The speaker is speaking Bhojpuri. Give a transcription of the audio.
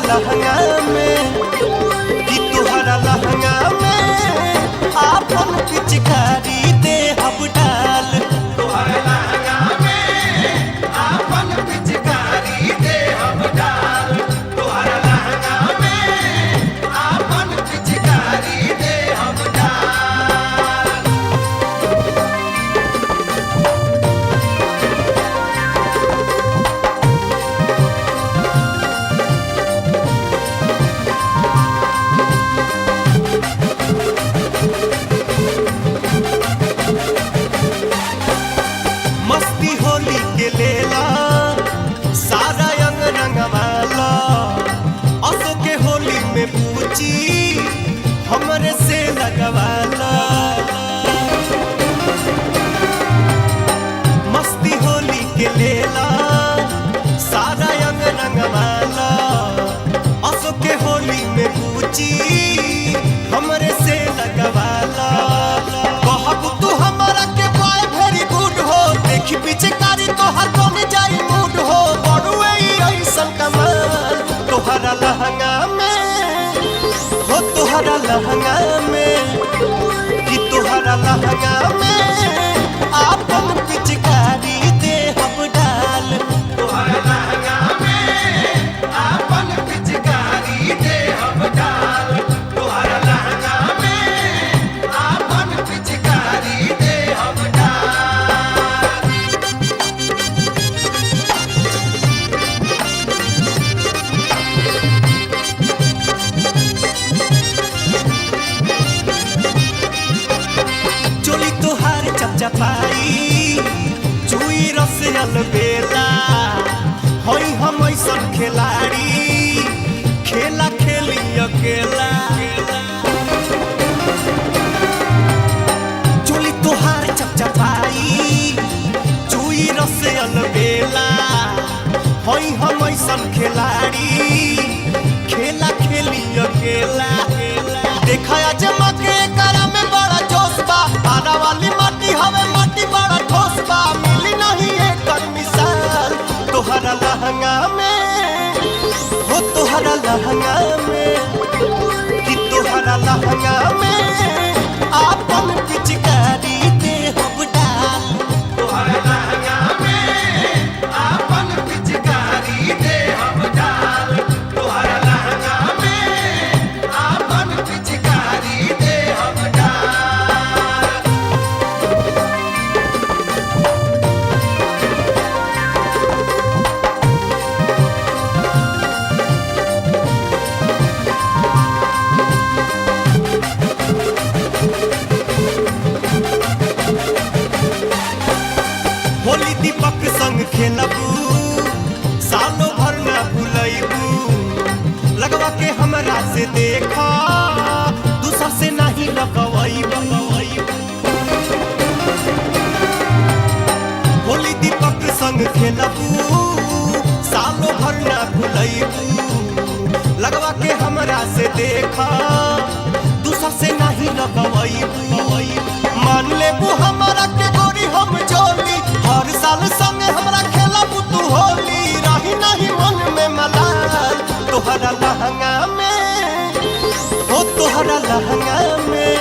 लहंगा में कि तुहरा लहंगा में आपन पिचकारी दे हम डाल। तुहरा लहंगा में आपन पिचकारी दे हम डाल। तुहरा लहंगा में आपन पिचकारी दे हम डाल। मस्ती होली के लेला सारा अंग रंगवाला। असो के होली में पूछी हमरे से लगवाला। मस्ती होली के लेला सारा अंग रंगवाला। असो के होली में पूछी हमरे से लगवाला। कहब तू हमारा के बॉय वेरी गुड हो। देखी पीछे कारी तोहर बन जाई मूड हो। बड़ुए ऐसन कमाल तोहरा लहंगा में हो। तोहरा लहंगा में कि तोहरा लहंगा में आपन पिचकारी दे हम डाल। तुहरा लहंगा में आपन पिचकारी दे हम डाल। तुहरा लहंगा में आपन पिचकारी दे हम डाल। चोली तोहार चपचपाई चुई रस अलबेला। हई हम ऐसन खिलाड़ी खेला खेली अकेला। चोली तोहार चपचपाई चुई रस अलबेला। हई हम ऐसन खिलाड़ी खेला खेली अकेला। देखा जमा के करा में बड़ा जोश बा। आना वाली माटी हवे माटी बड़ा ठोस बा। मिली नहीं एकर मिसाल तोहरा लहंगा में हो। तोहरा लहंगा में कि तोहरा लहंगा में आपन पिचकारी दे हम डाल। तुहरा लहंगा में आपन पिचकारी दे हम डाल। तुहरा लहंगा में आपन पिचकारी दे हम डाल। होली दीपक संग खेलबू सालों भर ना भूलैबू। लगवा के हमरा से देखा दूसर से नहीं लगवैबू। होली दीपक संग खेलबू सालों भर ना भूलैबू। लगवा के हमरा से देखा दूसर से नहीं लगवैबू। मान लेबू हमरा के गोरी हम जोली। हर साल संग हमरा खेलबू तू होली। रही नहीं मन में मलाल तोहरा लहंगा में हो। तोहरा लहंगा में